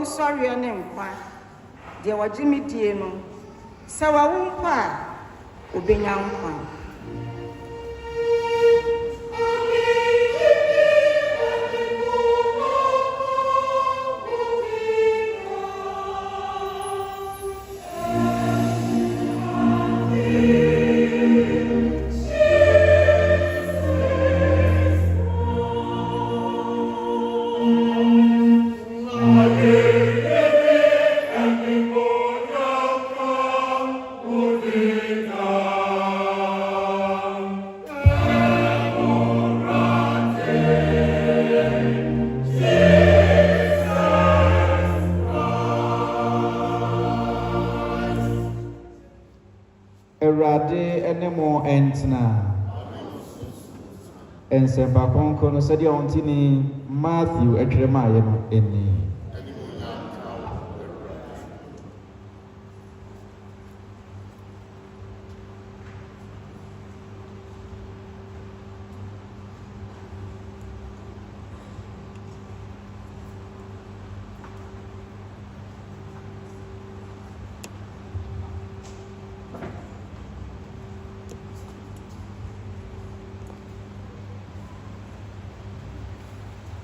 Sorry, your name, dear, what Jimmy Dieno, so I won't pa, obey young one. And Sembakon Kono said, Matthew, a Jeremiah, any.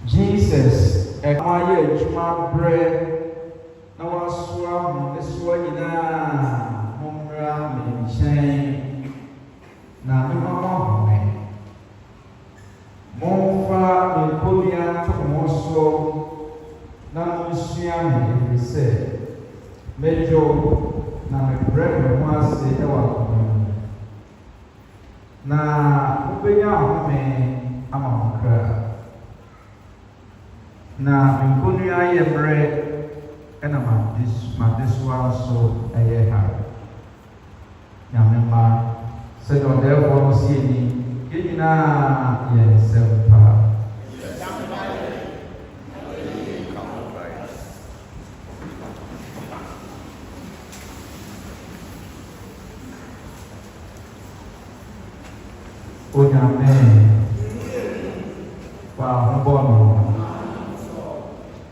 Jesus, a quiet, my bread, no one swam, the swagina, Momra, and shame. Now, Mamma, Monfa, the Pulian, Tomoso, Namusian, if we say, Mejo, now my bread was the hour. Now, Ubea, I'm on crowd. Na nkunu aye mre ena ma this one so aye ha nyamema said on therefore no see ni yina ye sempa onyame wa mbono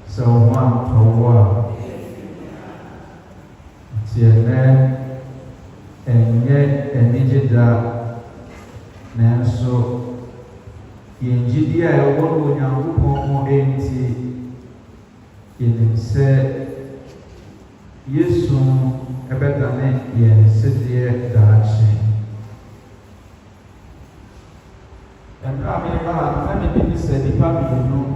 so one to one. Tiene and yet and Nijida Nanso Injidia one young Pomo empty in said Yes soon a better name yen sit there direction. And I mean said if I you know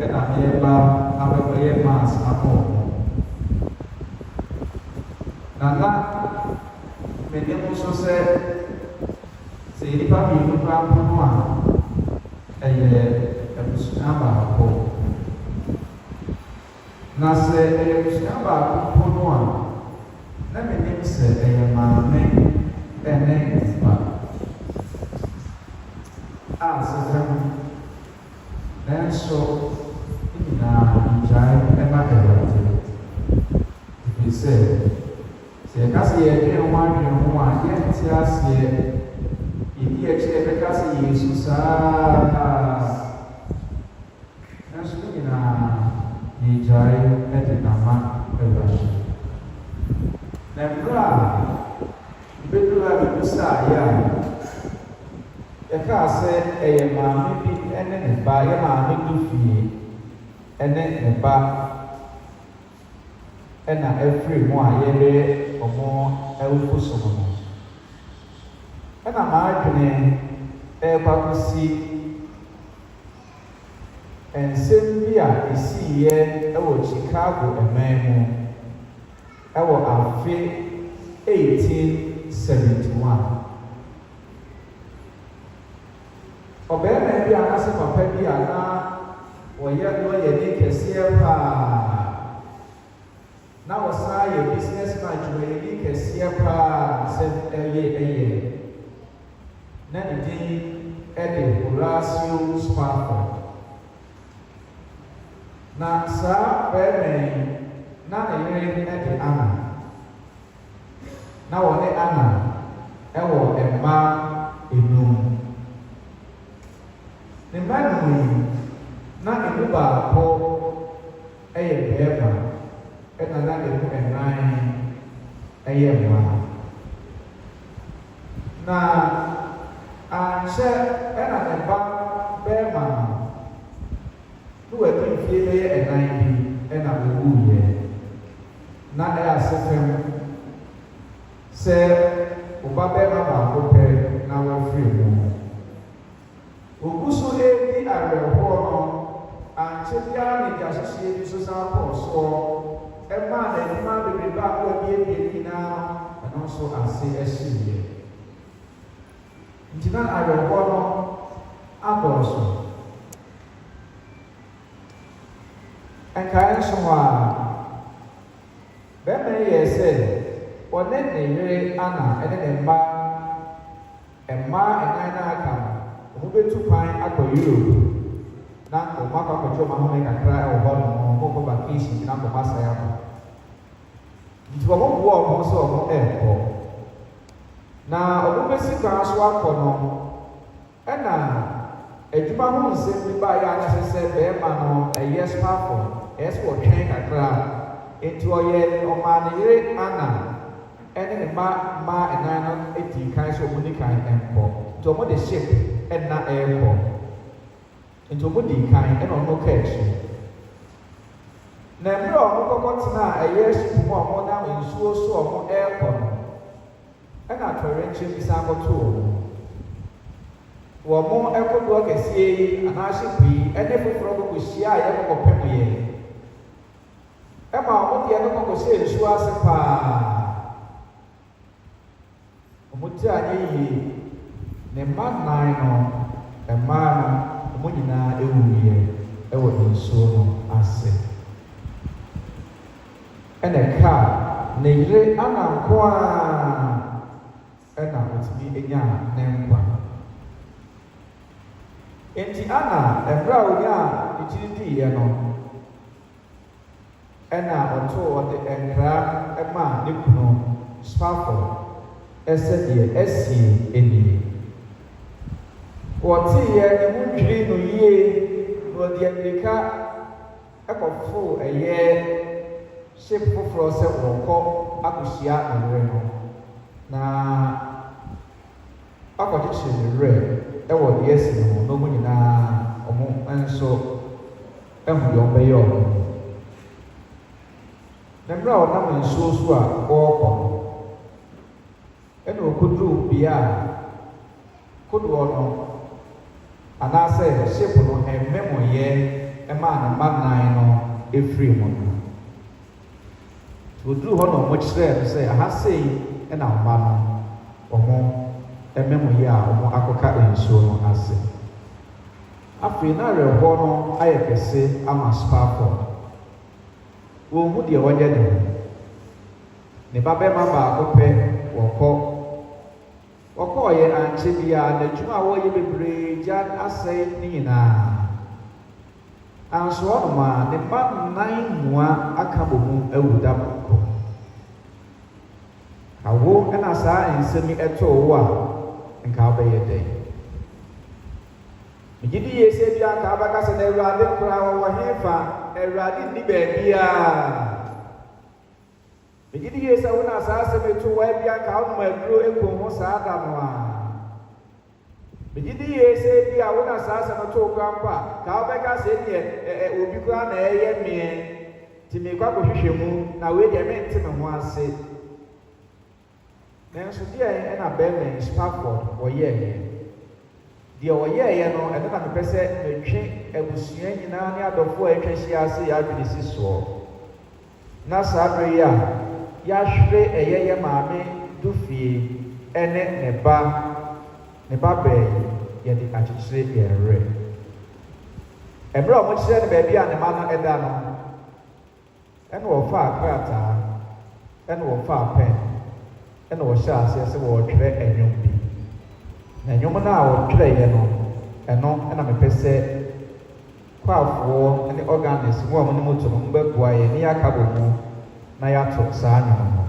Oheneba Afia Pokuaa. Nana, many also said, say the family who come from one, a Muscamba home. Nasa a Muscamba from one. Let me name say a man and name as them. Then so. If you say, because you don't want to get just yet, if you actually because he is so that's looking at the giant at the Nama. Then, better to start, yeah. The car said, a man, maybe, and then buy a man to feed. And then the back and every one, adwene ɛkwakusi ensɛm bi a esiiɛ ɛwɔ Chicago ɛman mu ɛwɔ afe 1871. Ɔbɛrima bi a n'ase papa bi a na wɔyɛ ne kɛseɛ paa na wɔsan yɛ businessman dwumayɛni kɛseɛ paa sɛ ɛyɛ na ne din ɛde Horatio Spafford. Na saa bɛrima yi na ne yere ɛde Anna na wɔne Anna ɛwɔ mmaa enum. Ne mma enum yi na emu baako ɛyɛ bɛrima ɛna na emu nnan ɛyɛ mmaa. Na anhyɛ ɛna ne ba bɛrima no wadi mfie bɛyɛ nnan bi ɛna owuiɛ na ɛyɛ ase fam sɛ ɔba bɛrima baako pɛ na wafiri mu. Ogu so edi awerɛhoɔ no ankyɛ biara ne gya hyehyɛ bi so san kɔɔ soɔ ɛmaa n'anima bebrebe a wɔabiebie nyinaa ɛno nso ase ɛhyeeɛ. Nti na awerɛhoɔ no adɔɔso. Nkae nso hɔ a bɛrima yi yɛ sɛ ɔne ne yere Anna ɛne ne mmaa nnan na aka no ɔmo bɛtu kwan akɔ Europe na ɔmo akɔ akɔtɔ ɔmo ahome kakra ɛwɔ hɔ nom ɔmo kɔ vacation na ɔmo asɛe akɔ. Nti ɔmo boa ɔmo sɛ ɔmo ɛrekɔ na ɔmo bɛsi kwan so akɔ no ɛna adwuma ho nsɛm bi baayɛ a kyerɛ sɛ bɛrima no ɛyɛ Spafford ɛyɛ sɛ wɔtwɛn kakra nti ɔyɛ ɔmaa ne yere Anna ɛne ne mmaa nnan no edi kan sɛ ɔmo di kan ɛnkɔ nti ɔmo de ship ɛna ɛrekɔ nti ɔmo di kan ɛna ɔmo ka akyi. Na mmerɛ a ɔmo kɔkɔ tena a ɛyɛ ship mu a ɔmo nam nsuo so a ɔmo ɛrekɔ no ɛna atɔyerɛnkyɛm bi san kɔtoo ɔmo. Wɔn ɛkodoɔ kɛseɛ yi anaasɛ pii ɛne foforɔ kɔkɔ hyia a yɛkɔkɔ pɛm yɛ ɛma wɔn deɛ no kɔkɔ hyɛ nsuo ase paa. Wɔn ti anyɛ yie ne mma nnan no mmaa no wɔn nyinaa ɛwuiɛ ɛwɔ nsuo no ase. Ɛna kaa ne yere Anna nko a ɛna wɔtumi anya ne nkwa. Enti Anna mmerɛ a onye a ne tiri diiɛ no ɛna ɔde nkra ɛma ne kunu Spafford ɛsɛ deɛ ɛsie nie. Wɔteeɛ ne ho dwiri no yie na ɔde mmirika ɛkɔforo ɛyɛ ship foforɔ sɛ wɔkɔ akɔhyia ne werɛ no na akɔkyekyere ne werɛ ɛwɔ deɛ esi ne ho na ɔmo nyinaa ɔmo nso ɛho deɛ ɔbɛyɛ ɔmo. Na mmerɛ a ɔnam nsuo so a ɔrekɔ no ɛna ɔkoduru bea a kodoɔ no anaasɛ ship no ɛmmɛmɔyɛ ɛmaa ne mma nnan no efiri mu no. Ɔduru hɔ na ɔmo kyerɛɛ no sɛ aha sei ɛna mma no ɔmo ɛmmɛmɔyɛ a ɔmo akɔka nsuo no ase. Afei na awerɛhoɔ no ayɛ kɛse ama Spafford. Wɔnhu deɛ wɔnyɛ ne ho. Ne babarima baako pɛ wɔkɔɔyɛ ankyɛ biara n'adwuma a wɔyɛ bebree gya asɛe ne nyinaa. Anso hɔnom a ne mma nnan mua aka bɔ mu awu da baako. Awo ɛna saa nsɛm yi ɛtɔɔ wo a nka wobɛyɛ dɛn. Megye di yie sɛ bi anka wobɛka sɛ na Awurade koraa wɔwɔ hefa Awurade nni baabiara. Megye di yie sɛ wo na saa asɛm eto wɔ bi anka wonom aduro ekɔn ho saa da no a. Megye di yie sɛ bi a wo na saa asɛm eto wo kora mpo a ka wobɛka sɛ deɛ obi koraa na ɛyɛ meɛ nti mekɔ akɔhwehwɛ mu na wei deɛ mente me ho ase. nanso deɛ ɛna bɛrima Spafford wɔyɛɛ deɛ wɔyɛɛ no ɛno na mepɛ sɛ metwe abusua nyinaa ne adɔfoɔ a atwa hyia ase yɛadwene si soɔ na saa bere yi a yɛahwere ɛyɛ yɛ maame Dufie ɛne ne ba bɛɛ yɛde akyekyere yɛn werɛ ɛberɛ a wɔkyerɛ no baabi a ne ma no ɛda no ɛna wɔfaa krataa ɛna wɔfaa pɛn ɛna wɔhyɛ aseɛ sɛ wɔretwerɛ nnwom bi na nnwom no a wɔtwerɛeɛ no ɛno ɛna mepɛ sɛ kwaafoɔ ne organist mu a wɔne mu to no mbɛboa yɛ ne yɛaka bɔ mu na yɛato saa nnwom no.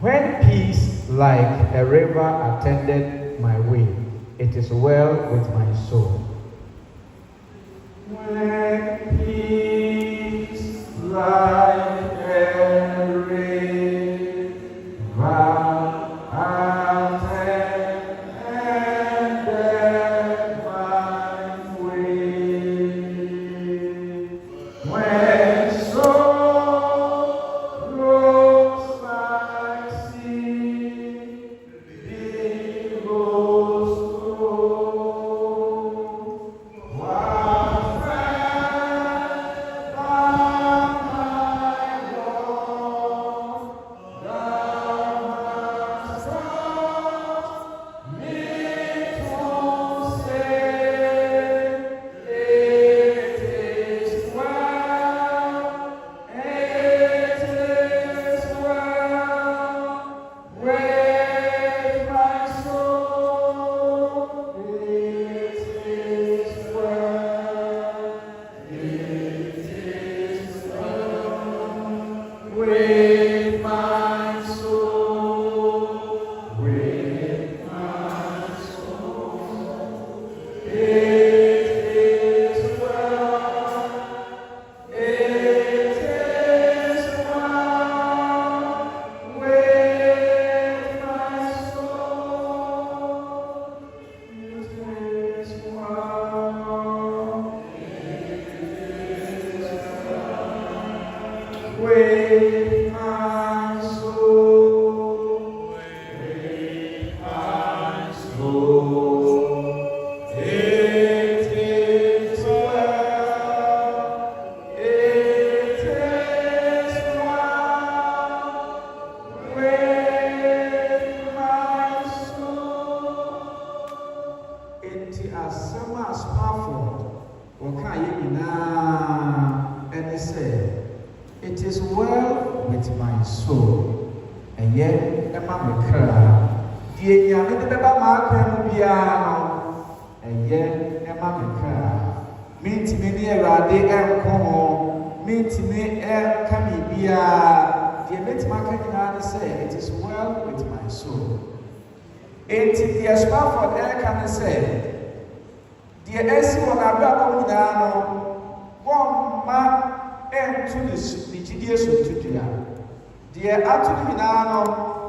When peace like a river attended my way, it is well with my soul. When peace like a river attended my way, when sorrows like sea billows roll, one friend thou my Lord, thou hast taught me to say, it is well with my soul, it is well with my soul, with my soul, it is well, it is well with my soul, it is well with my soul, with my soul, it is well, it is well with my soul. Enti asɛm a Spafford wɔka yɛ nyinaa ɛne sɛ it is well with my soul. Ɛyɛ ɛma me kra. Deɛ Nyame de bɛba m'akwan mu biara no, ɛyɛ ɛma me kra. Mentumi ne Awurade ɛnko ho. Mentumi ɛnka biribiara. Deɛ mɛtumi aka nyinaa ne sɛ it is well with my soul. Enti deɛ Spafford ɛka ne sɛ deɛ ɛsi wɔ n'abrabɔ mu nyinaa no, wɔmma ɛnto ne gyidie so ntodua. Deɛ ato no nyinaa no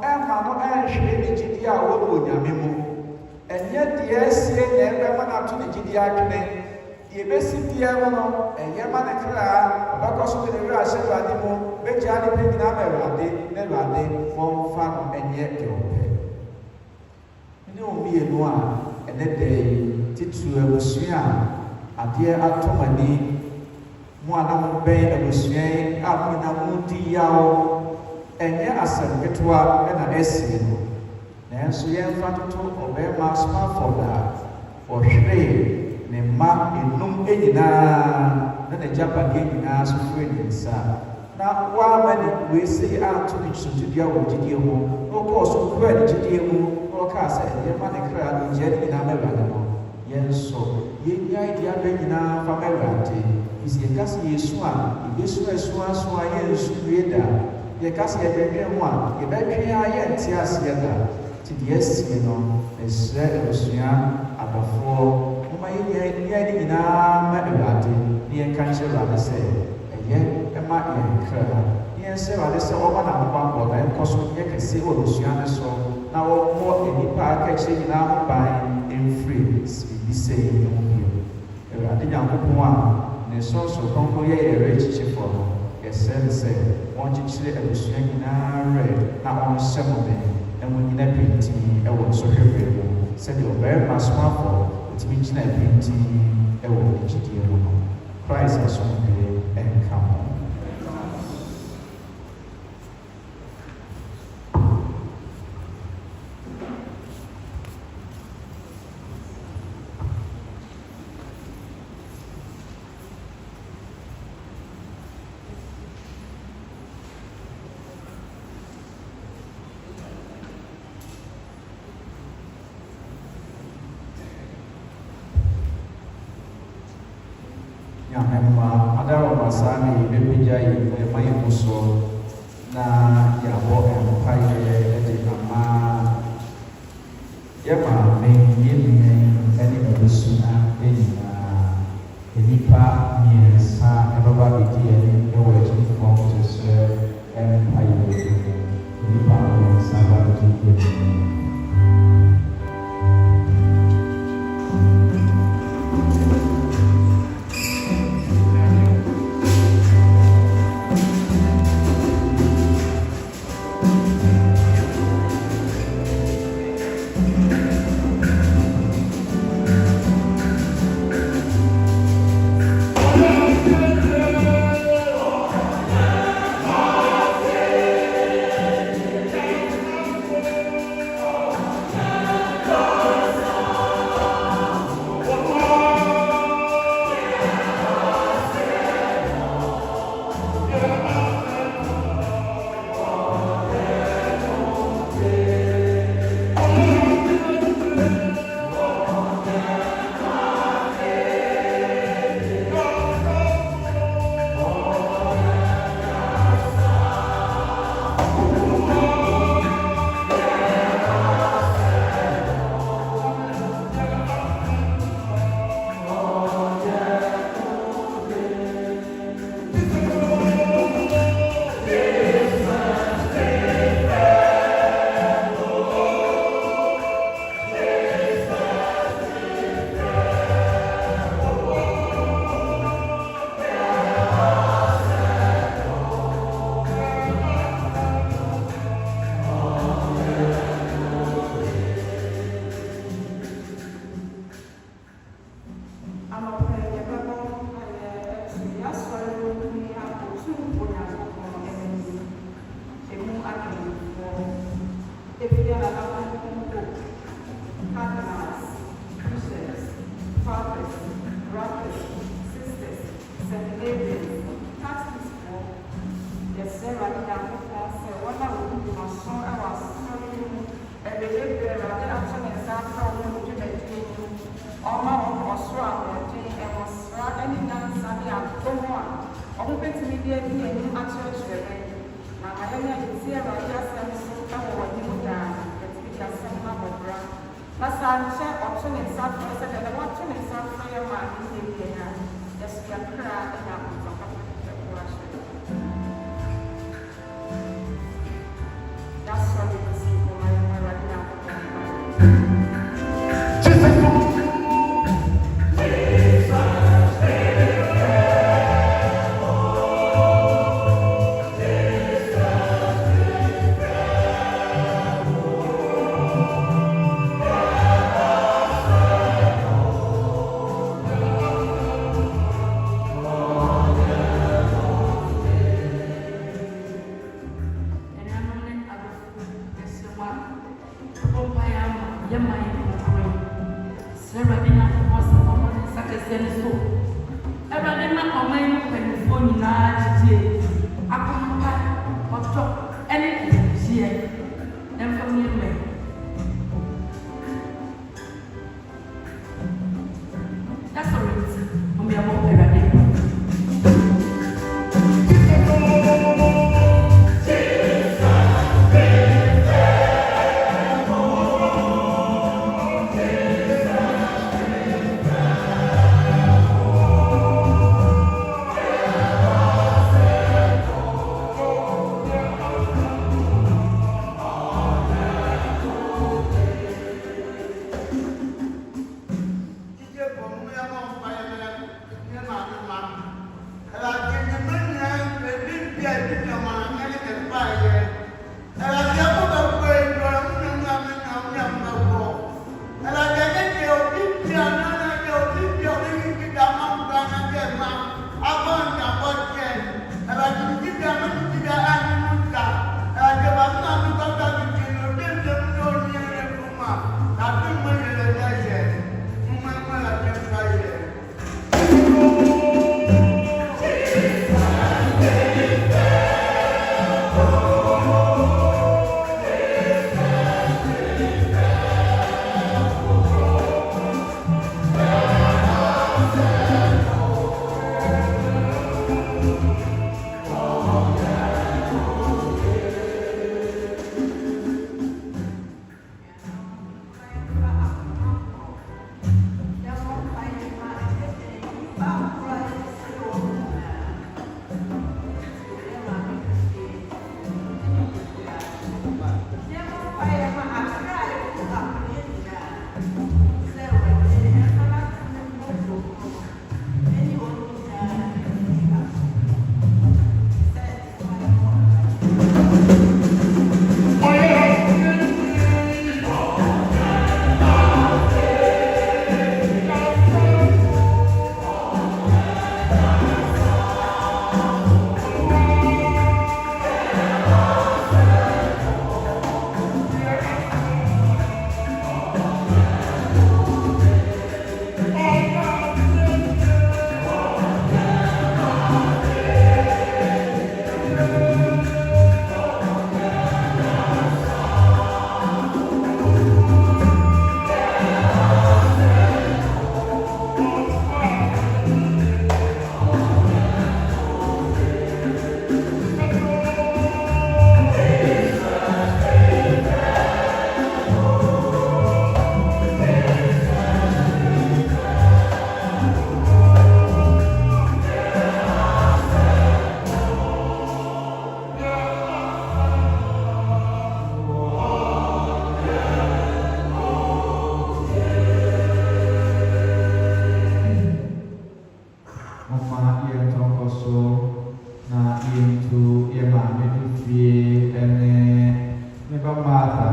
ɛmma no ɛnhwere ne gyidie a wɔwɔ wɔ Nyame mu. Ɛnyɛ deɛ asie na ɛbɛma no ato ne gyidie atwene. Deɛ ɛbɛsi biara no ɛyɛ ma ne kra ɔbɛkɔ so de ne werɛ ahyɛ Awurade mu bɛgyaa ne pɛ nyinaa ma Awurade na Awurade wɔmfa no ɛnyɛ deɛ ɔpɛ. Ne wɔn mmienu a ɛnɛ da yi titiri abusua a adeɛ atɔ mo ani mo a na mobɛn abusua yi a mo nyinaa modi yaw ɛnyɛ asɛm ketewa ɛna ɛsie no nanso yɛmfa toto ɔbɛrima Spafford a ɔhweree ne mma enum nyinaa na n'agyapadeɛ nyinaa so firi ne nsa na wama ne wei ato ne sotodua wɔ gyidie ho na ɔkɔɔ so kura ne gyidie mu na ɔkaa sɛ yɛma ne kra ne gyaa ne nyinaa ma Awurade no yɛn nso yɛnyae deɛ aba nyinaa fa ma Awurade. Isi yɛka sɛ yɛsu a yɛbɛsu asu a yɛnsu wie da. Yɛka sɛ yɛbɛdwe ho a yɛbɛdwe a yɛnte aseɛ da. Nti deɛ asie no ɛsrɛ abusua adɔfoɔ moma yɛnyae ne nyinaa ma Awurade ne yɛnka nkyerɛ Awurade sɛ ɛyɛ ɛma yɛn kra. Ne yɛnsɛ Awurade sɛ ɔma n'ahobammɔ na ɛnkɔ so nyɛ kɛse wɔ abusua no so na wɔmmɔ nnipa a aka akyerɛ nyinaa ho ban ɛmfiri biribi sɛ yɛn ho bio. Awurade Nyankopɔn a ne sɔnso kɔnkɔn yɛ yɛrɛ kyikyifoɔ no yɛsrɛ no sɛ wɔnkyekyere abusua nyinaa werɛ na ɔnhyɛ mo den and when you painting, I was so happy. Said you're very much smart, it's means that painting, I will let you Christ has only and come. Sani bebeja yi mai muso na ya bo empire de mama ya ma me yini eni ebusuna enina enipa miensa ebaba bidi eni ewo eji from to serve empire enipa miensa ba bidi eni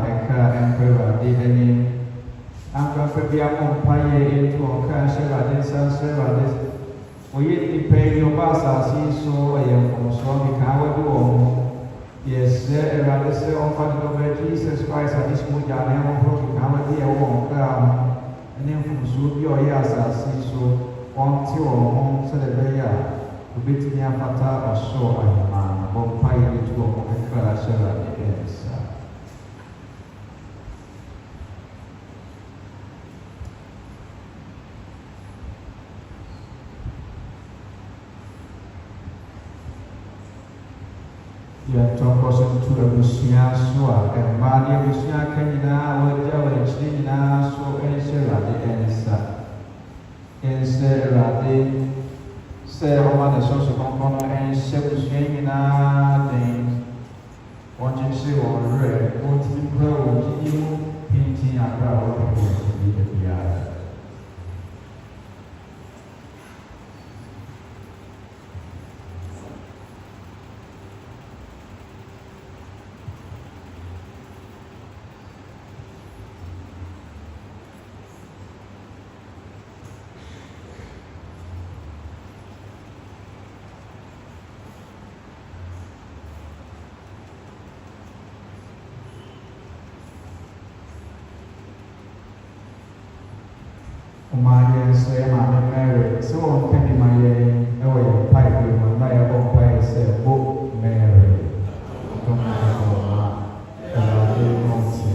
eka emperor dideni anga pebia mompaye into oka sheba desa sheba des oye ni pe yo basa si so ye so mi ka wa do yes era des on fa do be Jesus Christ at this muja ne on pro ka wa di e wo ka ne fu so bi o ya sa si so on ti o so de be ya ubiti ni afata oso ahima mompaye into oka sheba desa. Ya toko sentu abusia soa emani abusia kanina wajja wajina so enserade enserade se romane so konkono ensebusia den wajin se wore oti pro jimu pinti akra wo bi dia. Umaya se mama Mary so on penny my no pipe with my own pipe say book Mary don't know I didn't want to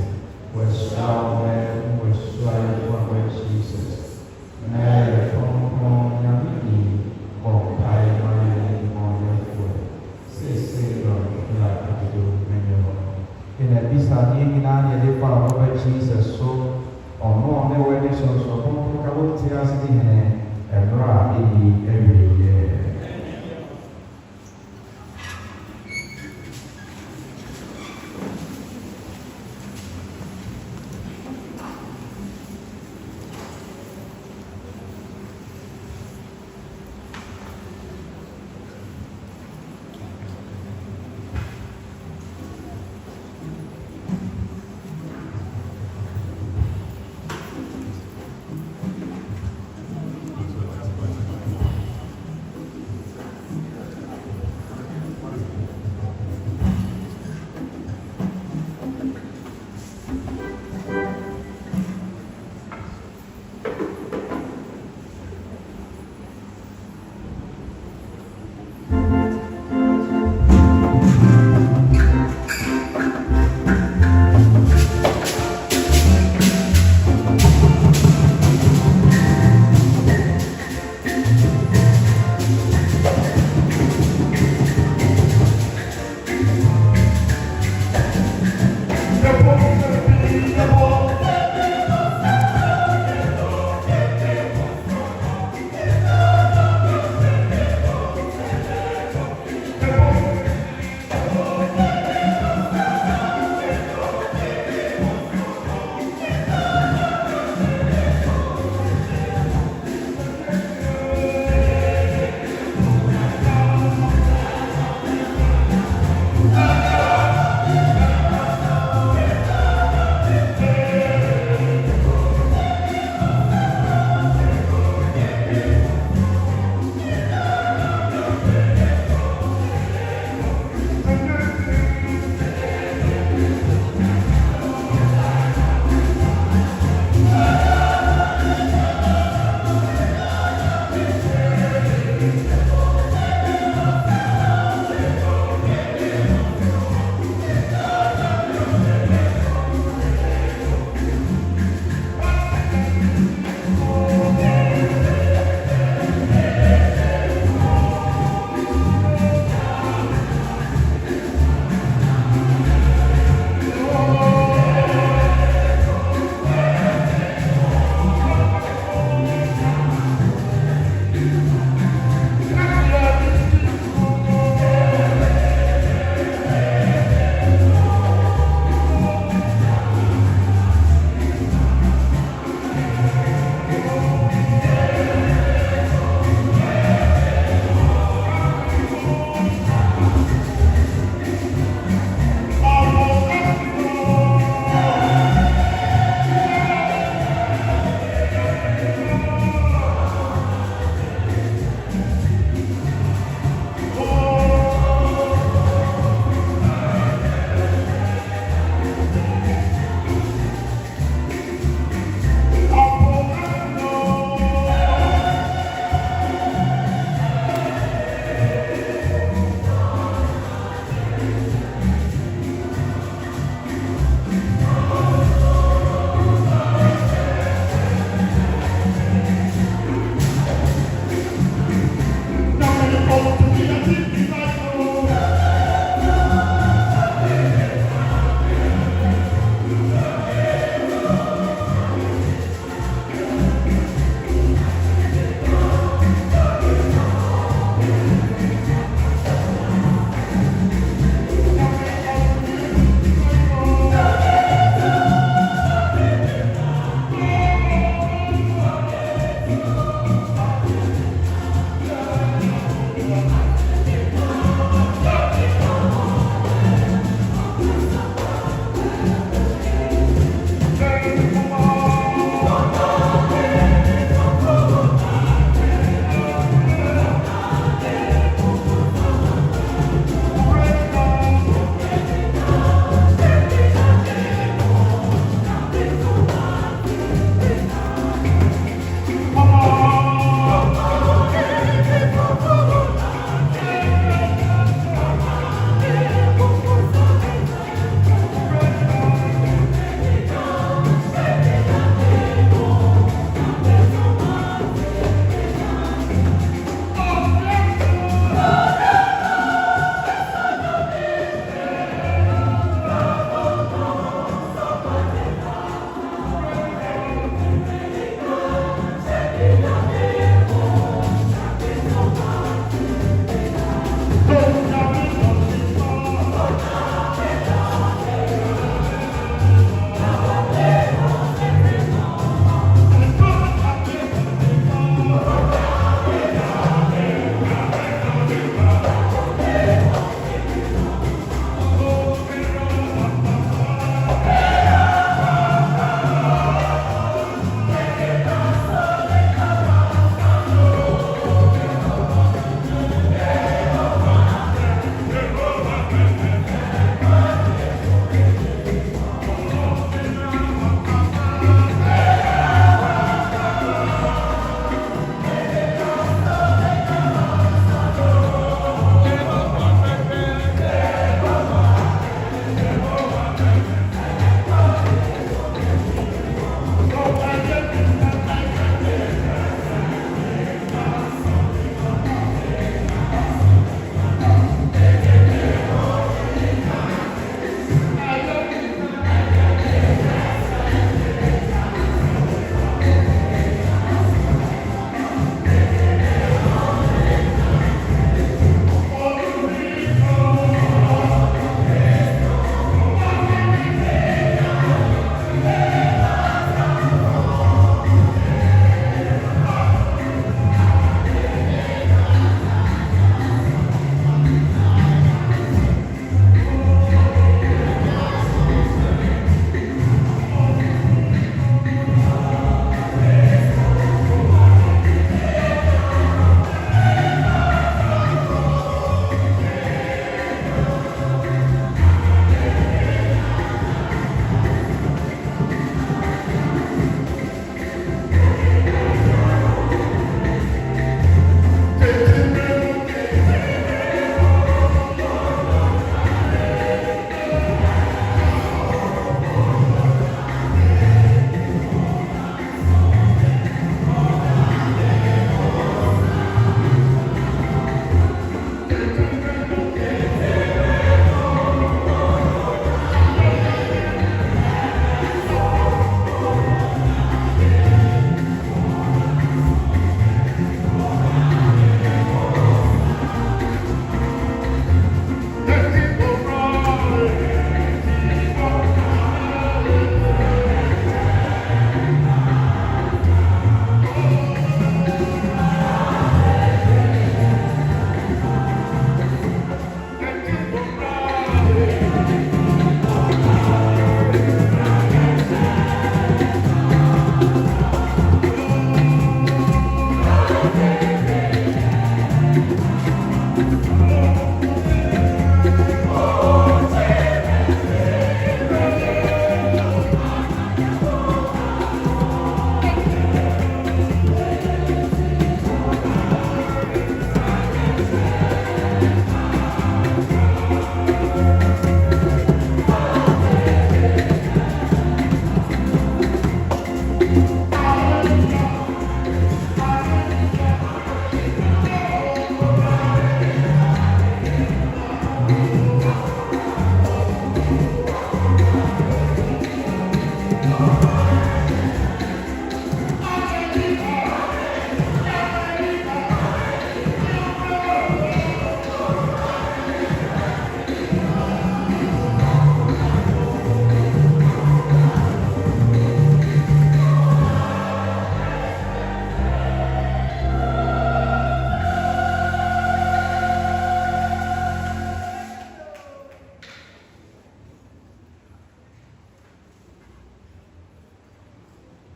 was man was trying for Jesus Mary from Yamini or pipe my on say like I do in a bisa ni na ye pa Jesus so ono ne wede so ko ka wo ti asiti he ebra eyi every year.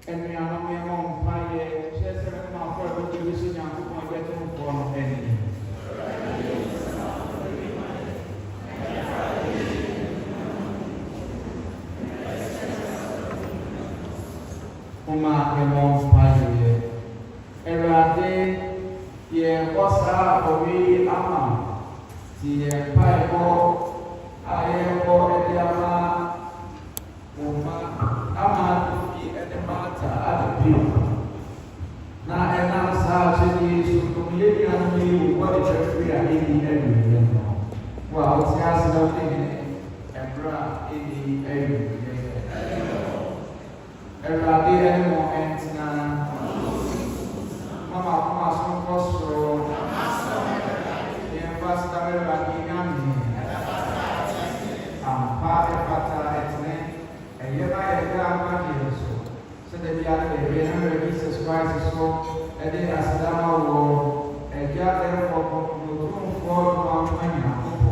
and we are not mere mom, fire, just a man for the division of my getting from any. Uma irmãos pai errade ye osa owi ama ti pai ko aye ko ediama uma ama fi edemata adabi na ena sa chini sutumye ya ni wo de chefri a ni edu no wa o ti ase no ni ebra ni edu errade ene mo entina mama son kosro ye pasta errade nyami ampa e pata etne e ye ba e ga ma yeso se de bia de be na Jesus Christ so e de asadama wo e ga de ko no tun ma manya ko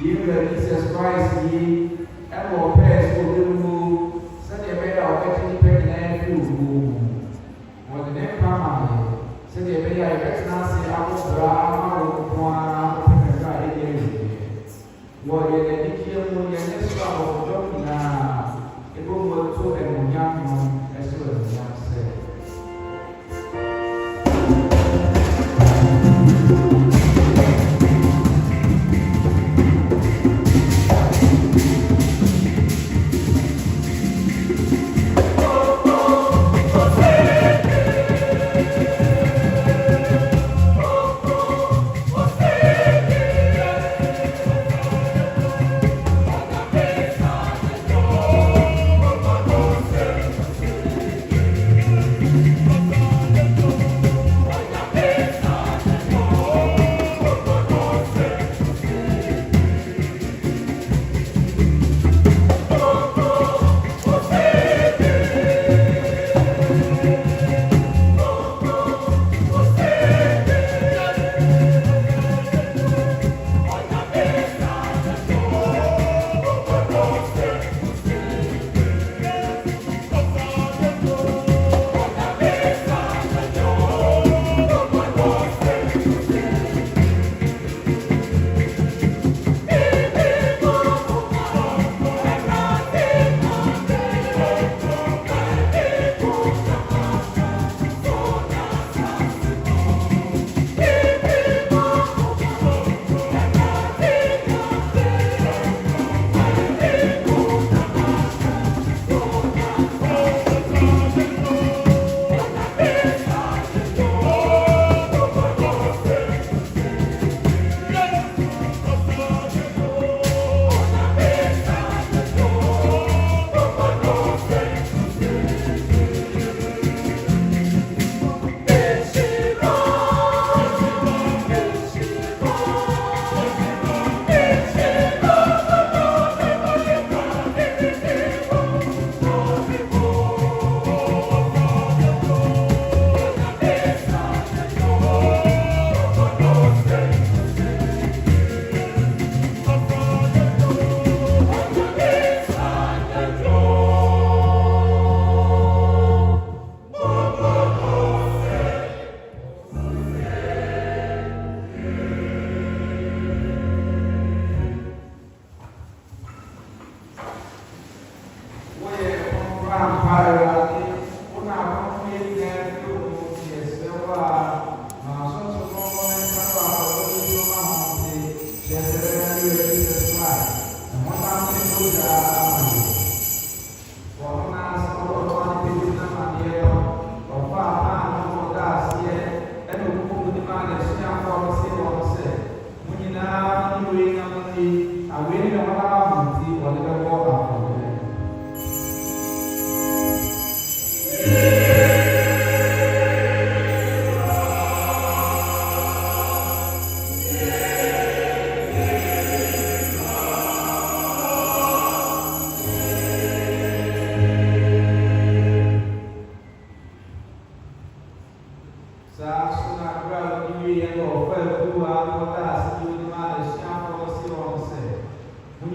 ye Jesus Christ yi e wo pe so de mu Sede beya obeti pe na fi ugu mo de pama sede beya ebeti na se akobra ama wo kwa pe ka ede wo ye de dikie mo ye ne so abo do na ebo mo to e mo nyam no eso e nyam se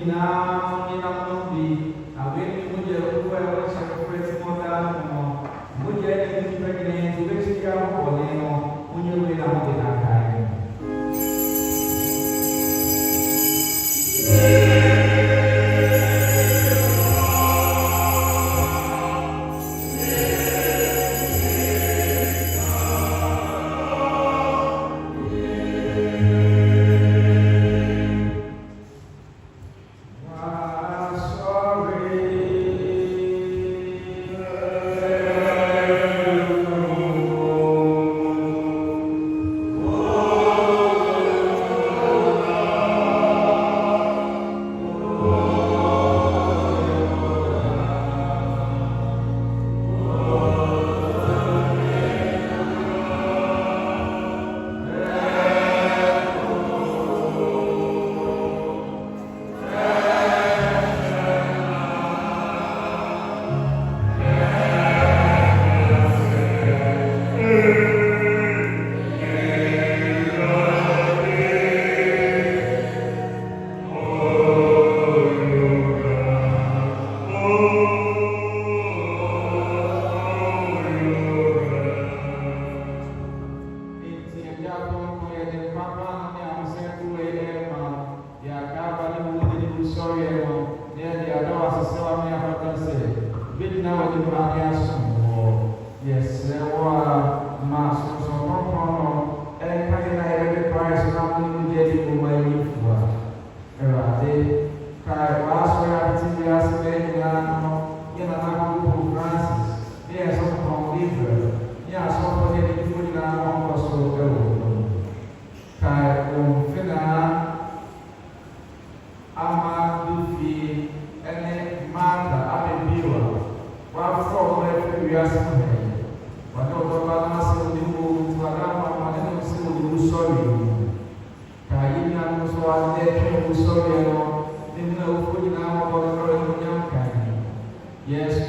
nyinaa nyinaa no bi awɛni mu yɛ owó ɛwɔ kyɛ kɔkɔrɔ ti mo da no Yes,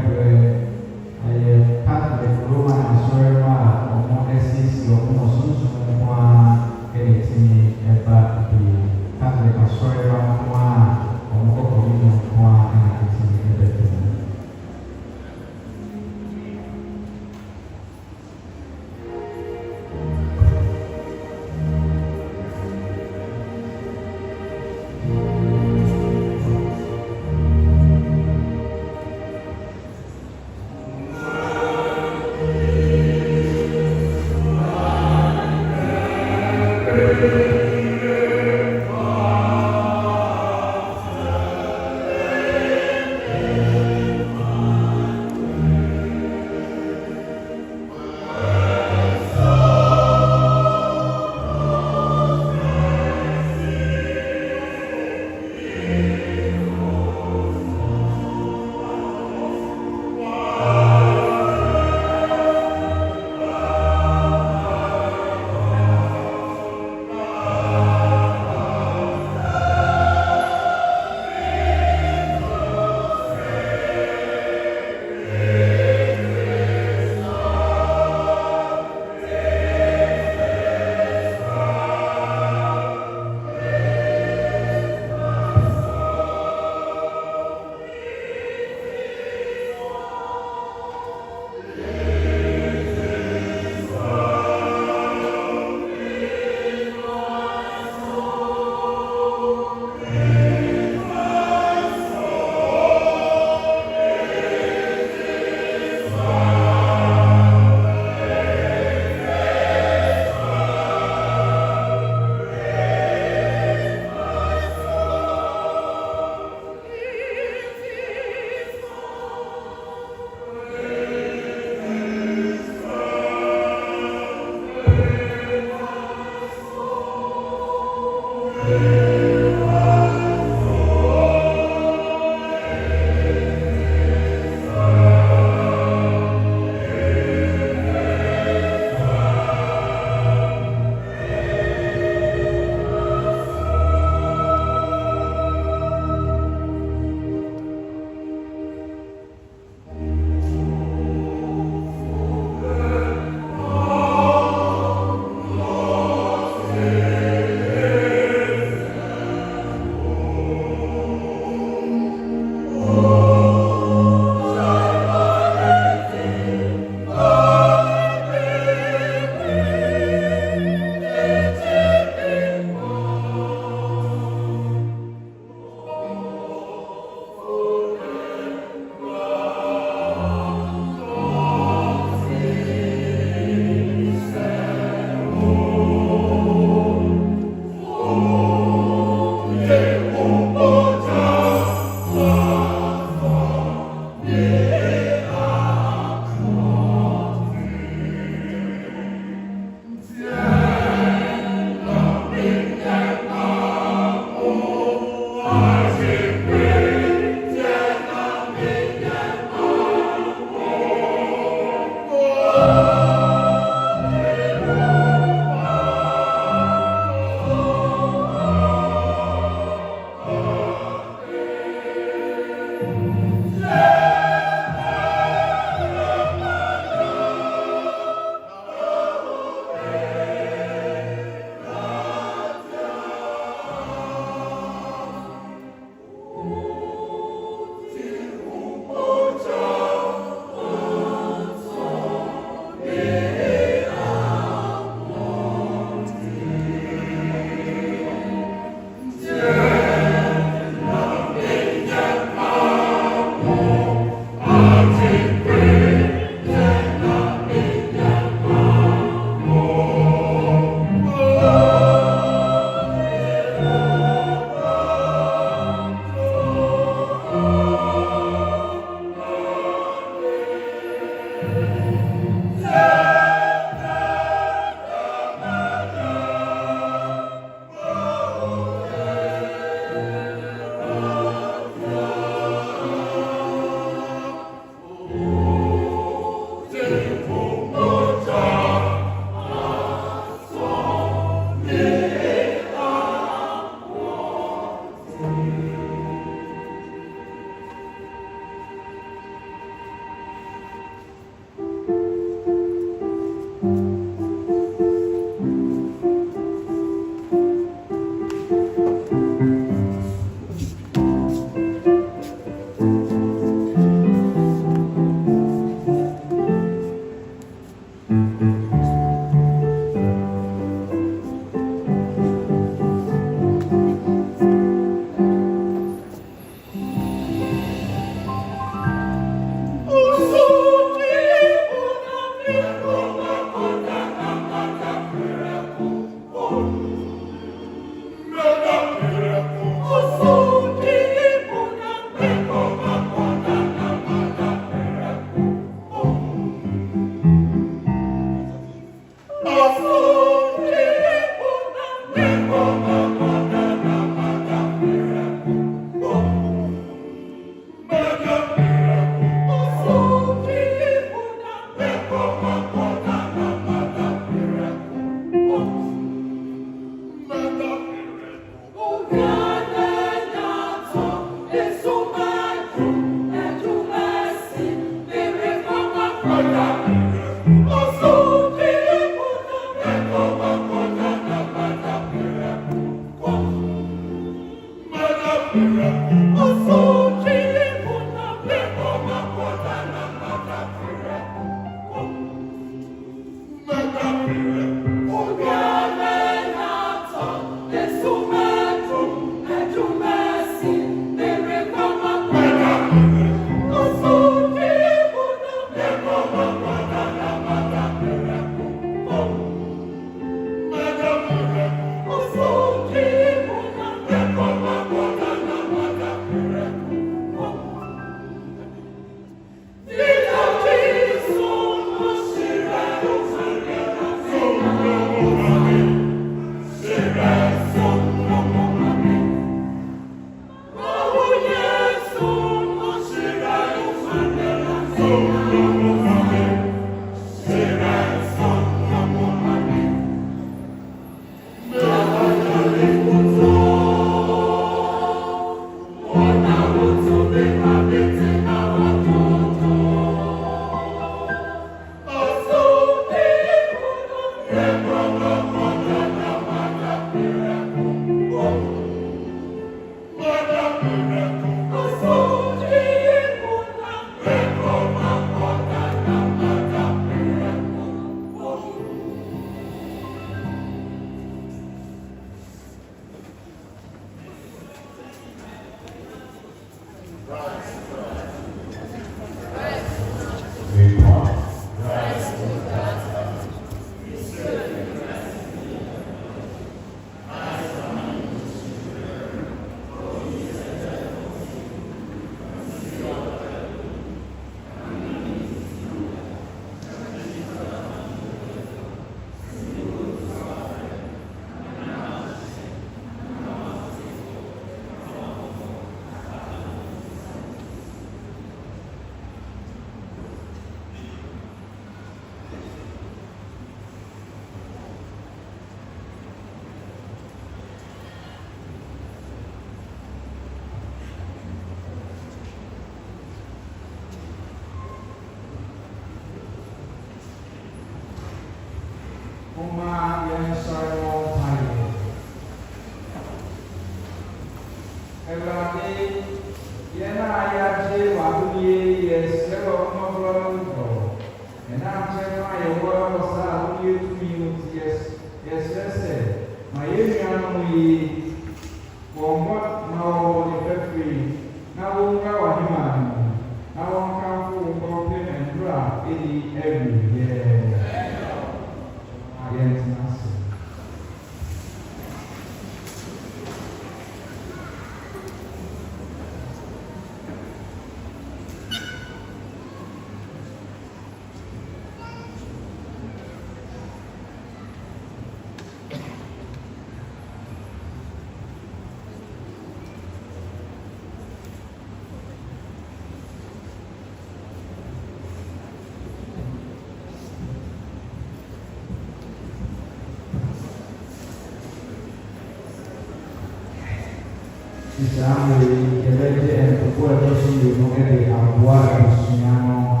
Diciamo che legge oppure così magari a guardare segnano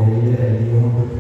e io non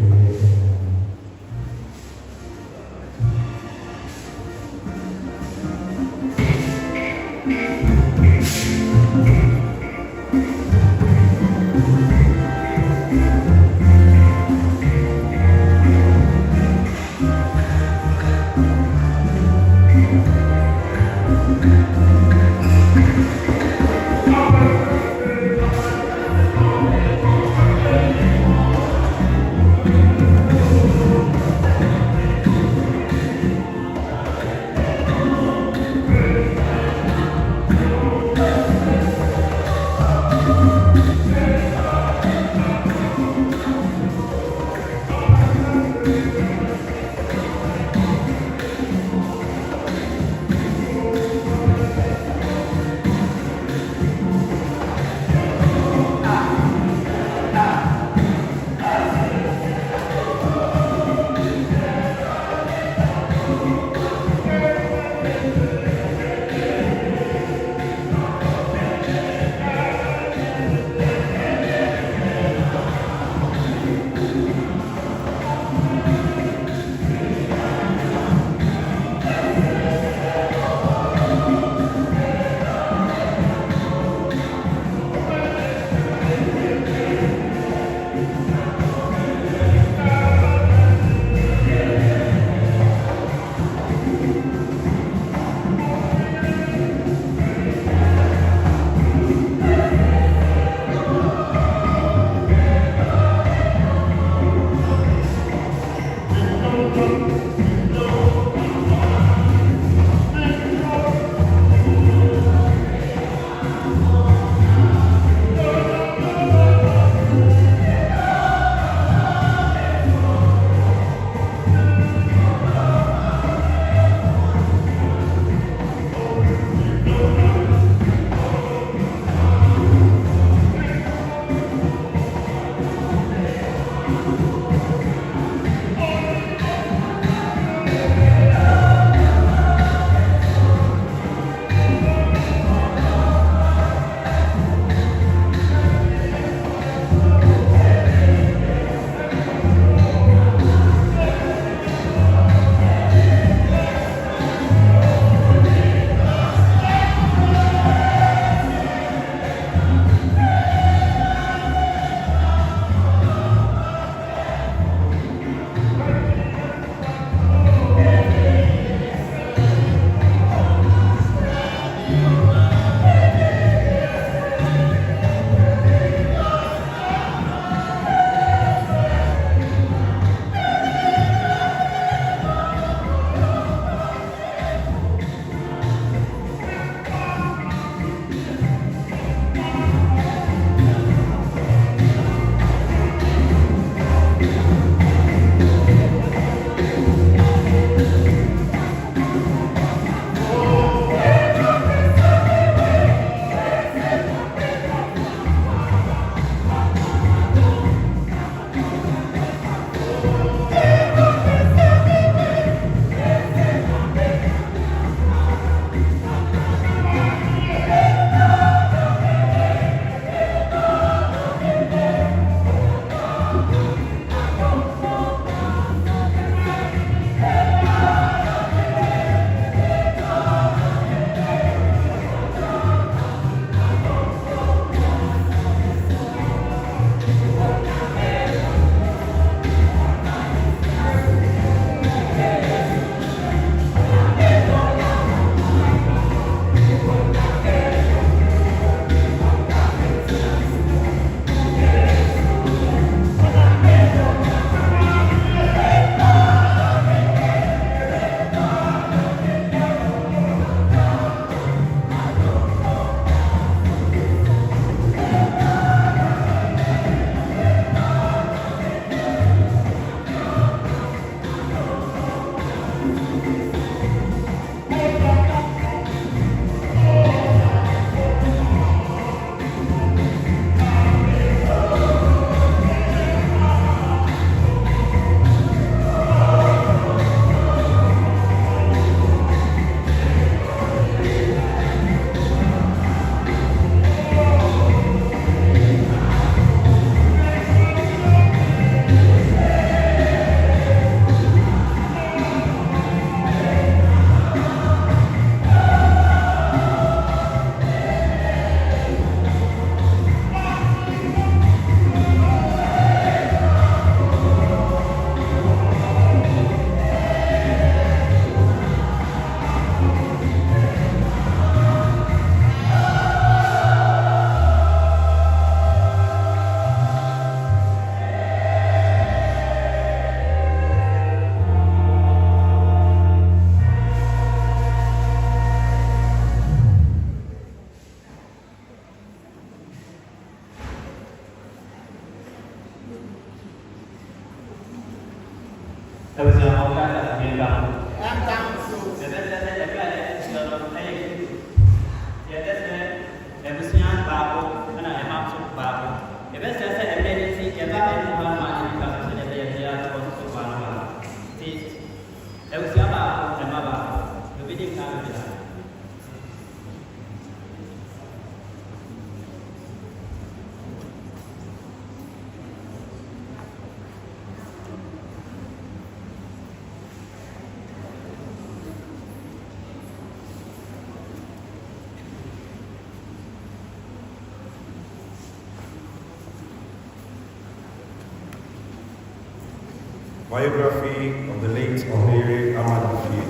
Biography of the late Oheneyere Dufie.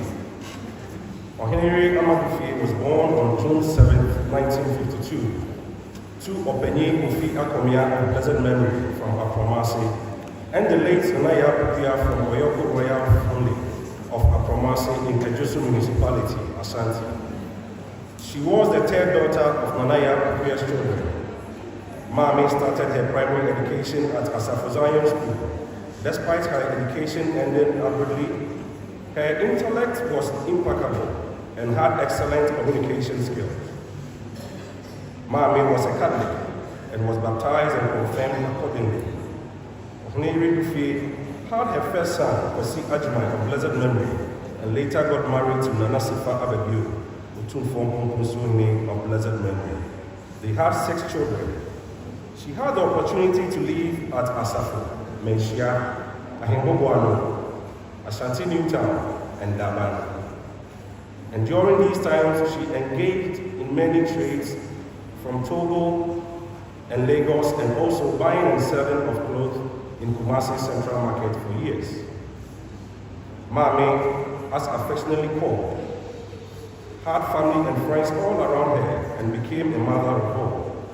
Oheneyere Dufie was born on June 7, 1952, to Oheneba Afia Pokuaa of blessed memory from Apromase, and the late Oheneba Pokuaa from Oyoko Royal family of Apromase in Kejoso Municipality, Ashanti. She was the third daughter of Oheneba Pokuaa's children. Mami started her primary education at Asafo Zion School. Despite her education ending abruptly, her intellect was impeccable and had excellent communication skills. Mami was a Catholic and was baptized and confirmed accordingly. Oheneyere Dufie had her first son, Kwasi Ajimai of blessed memory, and later got married to Nana Sifa Abebio, of blessed memory. They had 6 children. She had the opportunity to live at Asafo, Menchia, Ahengoboano, Ashanti Newtown, and Daban. And during these times, she engaged in many trades from Togo and Lagos, and also buying and selling of clothes in Kumasi Central Market for years. Mami, as affectionately called, had family and friends all around her and became a mother of all.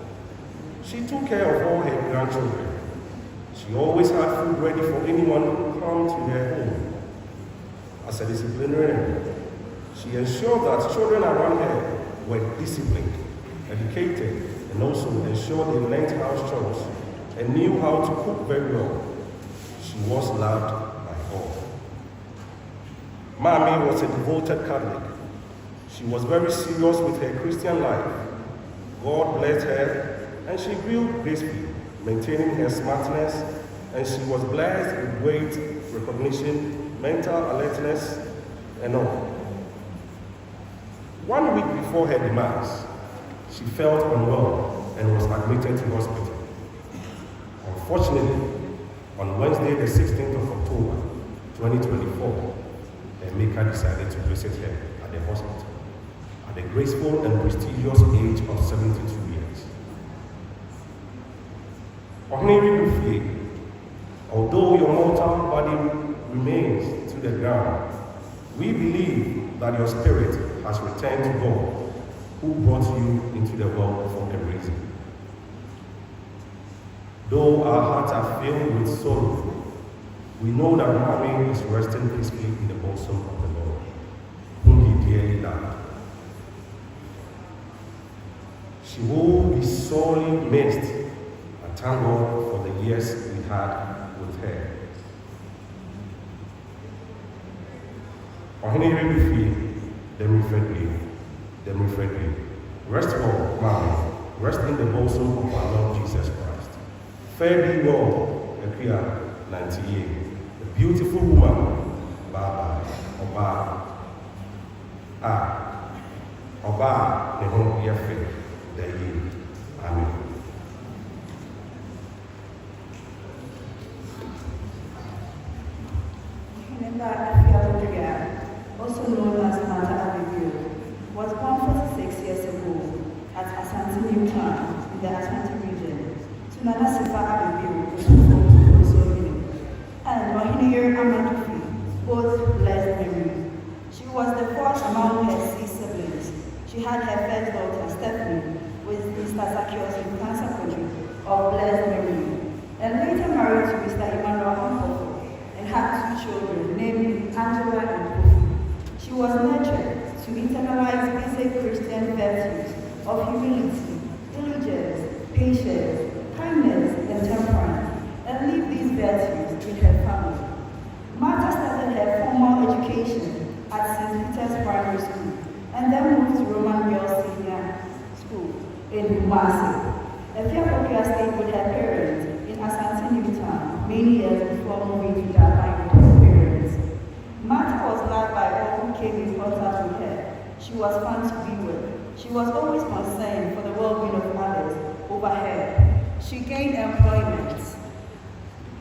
She took care of all her grandchildren. She always had food ready for anyone who came to her home. As a disciplinarian, she ensured that children around her were disciplined, educated, and also ensured they learned house chores and knew how to cook very well. She was loved by all. Mami was a devoted Catholic. She was very serious with her Christian life. God blessed her, and she grew gracefully, maintaining her smartness, and she was blessed with great recognition, mental alertness, and all. 1 week before her demise, she felt unwell and was admitted to hospital. Unfortunately, on Wednesday, the 16th of October, 2024, her maker decided to visit her at the hospital at the graceful and prestigious age of 72 years. Oheneyere Dufie, although your mortal body remains to the ground, we believe that your spirit has returned to God, who brought you into the world for a reason. Though our hearts are filled with sorrow, we know that Mami is resting peacefully in the bosom of the Lord, whom he dearly loved. She will be sorely missed, and thank God for the years we had with her. Oheneyere Dufie, them refrain. Rest well, Mami. Rest in the bosom of our Lord Jesus Christ. Fare thee well, Ekia 98. The beautiful woman, Baba, Oba, Nehon Yefe, the Ye. Amen. Oheneba Afia Pokuaa, also known as Mother Abibio, was born 46 years ago at Ashanti Newtown in the Ashanti region to Nana Sifa Abibio, and Oheneyere Dufie, both blessed memory. She was the fourth among her 6 siblings. She had her first daughter, Stephanie, with Mr. Zacchaeus in Cancer of blessed memory, and later married to Mr. Emmanuel Ampofo, and had 2 children, namely Angela and Kofi. She was nurtured to internalize basic Christian virtues of humility, diligence, patience, kindness, and temperance, and live these virtues in her family. Martha started her formal education at St. Peter's Primary School, and then moved to Roman Girls Senior School in Kumasi. Afia Pokuaa stayed with her parents in Ashanti Newtown many years before moving to Japan with her parents. Martha was loved by all who came in contact with her, She was fun to be with. She was always concerned for the well-being of others over her. She gained employment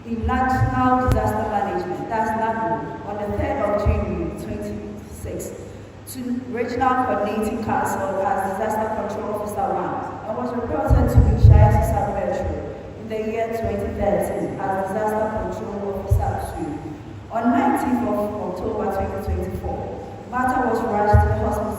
in National Disaster Management, that's NADMO, on the 3rd of January 2006 to Regional Coordinating Council as Disaster Control Officer 1 and was reported to be Shire Sub-Metro in the year 2013 as Disaster Control Officer 2. On 19th of October 2024, Martha was rushed to the hospital